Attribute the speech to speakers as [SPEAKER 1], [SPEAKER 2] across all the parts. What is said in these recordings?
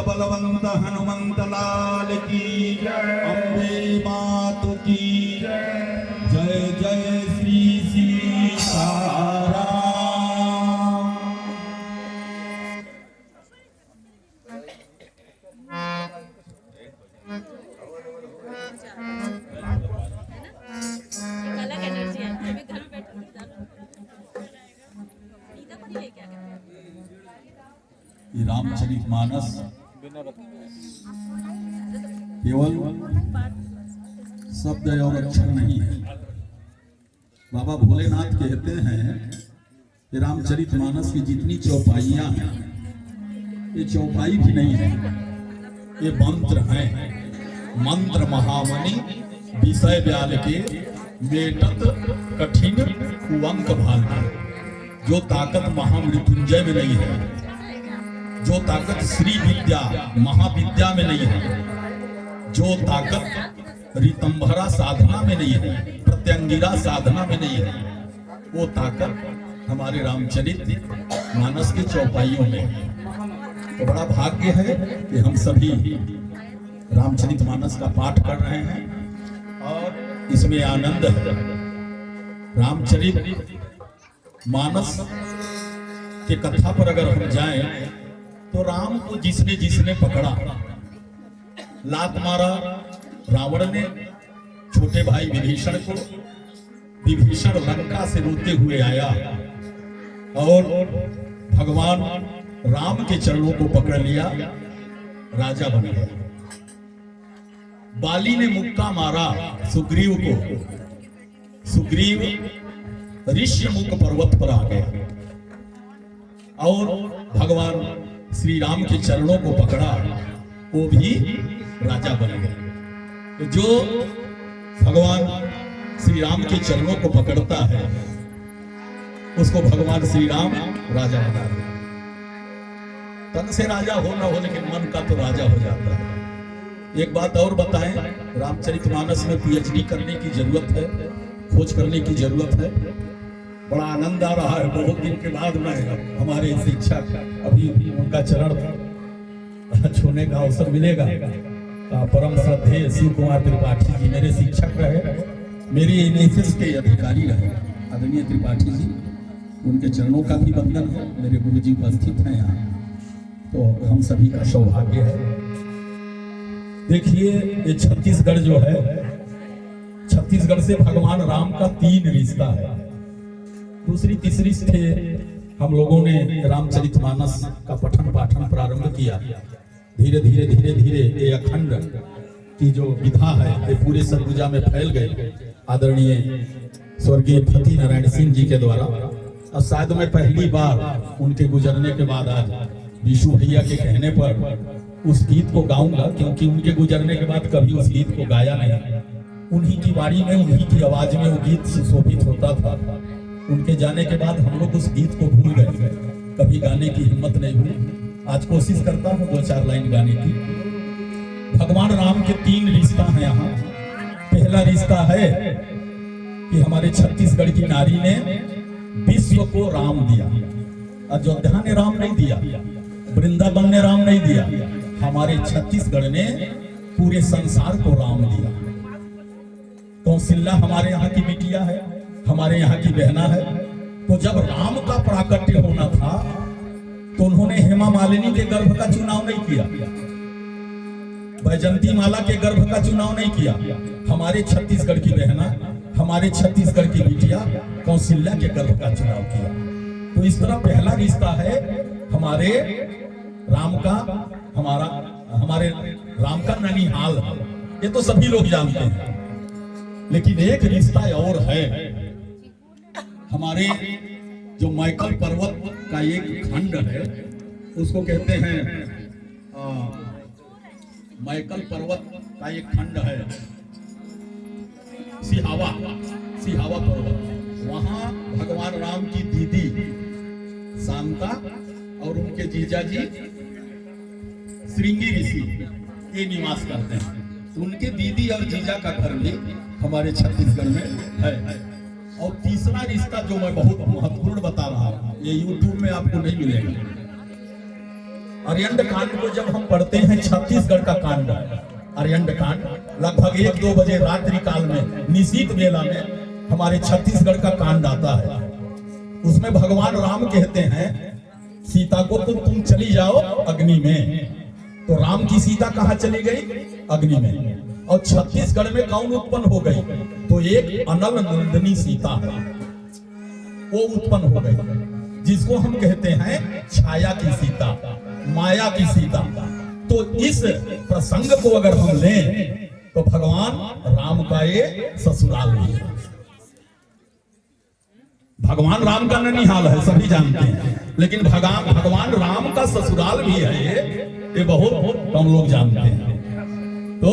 [SPEAKER 1] बलवंत हनुमंत लाल की अम्बे मातु की जय जय श्री सीताराम। रामचरितमानस केवल शब्द और अक्षर नहीं है। बाबा भोलेनाथ कहते हैं कि रामचरितमानस की जितनी चौपाइयां हैं ये चौपाई भी नहीं है, ये मंत्र हैं। मंत्र महामणि विषय व्याल के मेटत कठिन कुअंक भाल। जो ताकत महामृत्युंजय में नहीं है, जो ताकत श्री विद्या महाविद्या में नहीं है, जो ताकत ऋतंभरा साधना में नहीं है, प्रत्यंगिरा साधना में नहीं है, वो ताकत हमारे रामचरित मानस के चौपाइयों में है। तो बड़ा भाग्य है कि हम सभी रामचरित मानस का पाठ कर रहे हैं और इसमें आनंद है। रामचरित मानस के कथा पर अगर हम जाएं तो राम को जिसने जिसने पकड़ा, लात मारा रावण ने छोटे भाई विभीषण को। विभीषण लंका से रोते हुए आया और भगवान राम के चरणों को पकड़ लिया, राजा बन गया। बाली ने मुक्का मारा सुग्रीव को, सुग्रीव ऋष्यमुख पर्वत पर आ गया और भगवान श्री राम के चरणों को पकड़ा, वो भी राजा बन गए। तो जो भगवान श्री राम के चरणों को पकड़ता है उसको भगवान श्री राम राजा बना देते। तन से राजा हो ना हो लेकिन मन का तो राजा हो जाता है। एक बात और बताएं, रामचरितमानस में पीएचडी करने की जरूरत है, खोज करने की जरूरत है। बड़ा आनंद आ रहा है, बहुत दिन के बाद मैं हमारे शिक्षक अभी उनका चरण छूने का अवसर मिलेगा। परम श्रद्धेय शिव कुमार त्रिपाठी जी मेरे शिक्षक रहे, मेरी एनएसएस के अधिकारी रहे आदरणीय त्रिपाठी जी, उनके चरणों का भी वंदन है। मेरे गुरु जी उपस्थित हैं यहाँ, तो हम सभी का सौभाग्य है। देखिए ये छत्तीसगढ़ जो है, छत्तीसगढ़ से भगवान राम का 3 रिश्ता है। दूसरी तीसरी से हम लोगों ने रामचरितमानस का पठन पाठन प्रारंभ किया। धीरे धीरे धीरे धीरे ये अखंड की जो विधा है ये पूरे सरगुजा में फैल गई आदरणीय स्वर्गीय फती नारायण सिंह जी के द्वारा। और शायद मैं पहली बार उनके गुजरने के बाद आज विशु भैया के कहने पर उस गीत को गाऊंगा, क्योंकि उनके गुजरने के बाद कभी उस गीत को गाया नहीं। उन्हीं की वाणी में, उन्हीं की आवाज में वो गीत सुशोभित होता था। उनके जाने के बाद हम लोग उस गीत को भूल गए, कभी गाने की हिम्मत नहीं हुई। आज कोशिश करता हूँ 2-4 लाइन गाने की। भगवान राम के 3 रिश्ता हैं यहाँ। पहला रिश्ता है कि हमारे छत्तीसगढ़ की नारी ने विश्व को राम दिया। अयोध्या ने राम नहीं दिया, वृंदावन ने राम नहीं दिया, हमारे छत्तीसगढ़ ने पूरे संसार को राम दिया। कौशल्या हमारे यहाँ की बिटिया है, हमारे यहाँ की बहना है। तो जब राम का प्राकट्य होना था तो उन्होंने हेमा मालिनी के गर्भ का चुनाव नहीं किया, वैजंती माला के गर्भ का चुनाव नहीं किया। हमारे छत्तीसगढ़ की बहना, हमारे छत्तीसगढ़ की बिटिया कौशल्या के गर्भ का चुनाव किया। तो इस तरह पहला रिश्ता है हमारे राम का, हमारे राम का ननिहाल। ये तो सभी लोग जानते हैं। लेकिन एक रिश्ता और है, हमारे जो मैकल पर्वत का एक खंड है, उसको कहते हैं मैकल पर्वत का एक खंड है सिहावा पर्वत। वहां भगवान राम की दीदी शांता और उनके जीजाजी श्रृंगी ऋषि ये निवास करते हैं। तो उनके दीदी और जीजा का घर भी हमारे छत्तीसगढ़ में है। और तीसरा रिश्ता जो मैं बहुत महत्वपूर्ण बता रहा हूँ, ये यूट्यूब में आपको नहीं मिलेगा। अरियंड कांड को जब हम पढ़ते हैं, छत्तीसगढ़ का कांड अरियंड कांड, लगभग 1-2 बजे रात्रि काल में निशीत वेला में हमारे छत्तीसगढ़ का कांड आता है। उसमें भगवान राम कहते हैं सीता को तो तुम चली जाओ अग्नि में। तो राम की सीता कहाँ चली गई? अग्नि में। और छत्तीसगढ़ में कौन उत्पन्न हो गई? तो एक अनल नंदिनी सीता है, वो उत्पन्न हो गई, जिसको हम कहते हैं छाया की सीता, माया की सीता। तो इस प्रसंग को अगर हम लें तो भगवान राम का ये ससुराल भी है। भगवान राम का ननिहाल है, सभी जानते हैं, लेकिन भगवान राम का ससुराल भी है, ये बहुत कम लोग जानते हैं। तो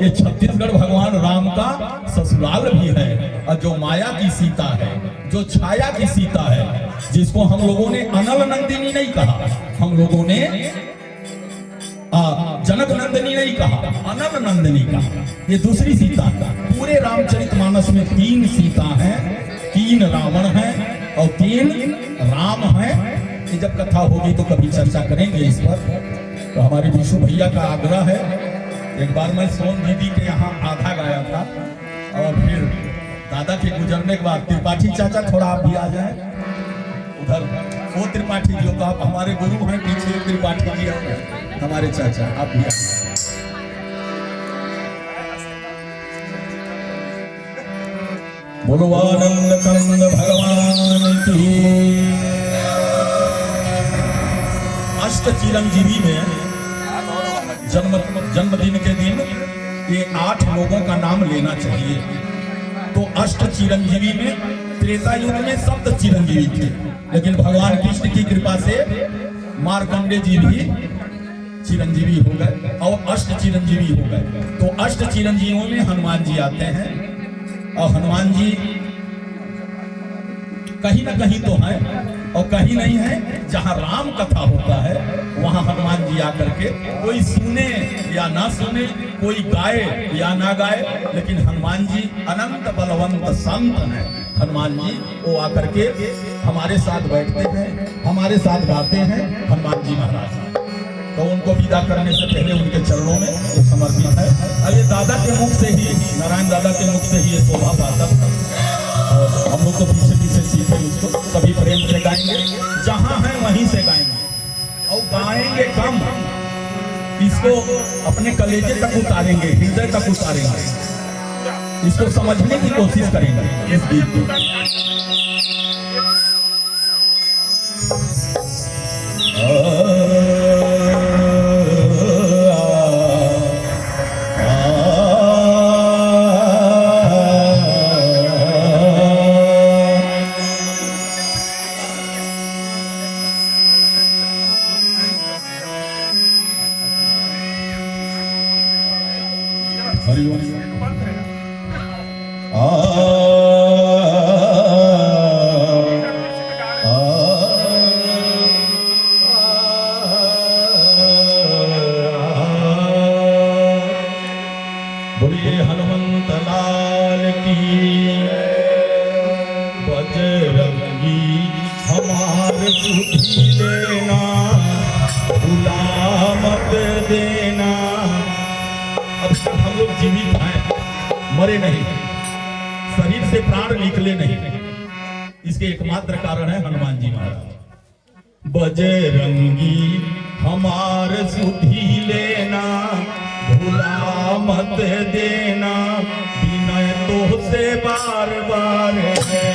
[SPEAKER 1] ये छत्तीसगढ़ भगवान राम का ससुराल भी है। और जो माया की सीता है, जो छाया की सीता है, जिसको हम लोगों ने अनल नंदिनी नहीं कहा, हम लोगों ने जनक नंदिनी नहीं कहा, अनल नंदिनी कहा, ये दूसरी सीता है। पूरे रामचरितमानस में 3 सीता हैं, 3 रावण हैं और 3 राम हैं। ये जब कथा होगी तो कभी चर्चा करेंगे इस पर। तो हमारे विशु भैया का आग्रह है, एक बार मैं सोन दीदी के यहाँ आधा गाया था और फिर दादा के गुजरने के बाद त्रिपाठी चाचा थोड़ा आप भी आ जाए उधर। वो त्रिपाठी जी तो आप हमारे गुरु हैं, पीछे त्रिपाठी जी हमारे चाचा, आप भी बोलो आनंद कंद भगवान की। अष्ट चिरंजीवी में जन्मदिन के दिन ये 8 लोगों का नाम लेना चाहिए। तो अष्ट चिरंजीवी में त्रेता युग में सप्त चिरंजीवी थे, लेकिन भगवान कृष्ण की कृपा से मार्कंडे जी भी चिरंजीवी हो गए और अष्ट चिरंजीवी हो गए। तो अष्ट चिरंजीवियों में हनुमान जी आते हैं और हनुमान जी कहीं ना कहीं तो है और कहीं नहीं है। जहां राम कथा होता है वहां हनुमान जी आकर के, कोई सुने या ना सुने, कोई गाए या ना गाए, लेकिन हनुमान जी अनंत बलवंत संत हैं। हनुमान जी वो आकर के हमारे साथ बैठते हैं, हमारे साथ गाते हैं हनुमान जी महाराज। तो उनको विदा करने से पहले उनके चरणों में ये समर्पित है। और ये दादा के मुख से ही, नारायण दादा के मुख से ही ये शोभा पाता था। और हम लोग तो पीछे पीछे सीखे उसको, कभी प्रेम से गाएंगे, जहां है वहीं से गाएंगे और गाएंगे कम, इसको अपने कलेजे तक उतारेंगे, हृदय तक उतारेंगे, इसको समझने की कोशिश करेंगे इस गीत को। हरिओम। बजरंगी हमार सुधी लेना, भुला मत देना। अब तक हम लोग जीवित हैं, मरे नहीं, शरीर से प्राण निकले नहीं। इसके एकमात्र कारण है हनुमान जी महाराज। बजरंगी हमार सुधी लेना, भुला मत देना, विनय तो से बार बार है।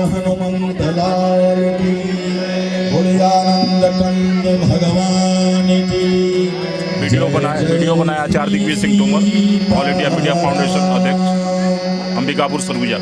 [SPEAKER 1] हनुमंतलाल की, बोले आनंद कंद भगवान की।
[SPEAKER 2] वीडियो बनाया Acharya Digvijay Singh Tomar, all India media foundation अध्यक्ष, अंबिकापुर सरगुजा।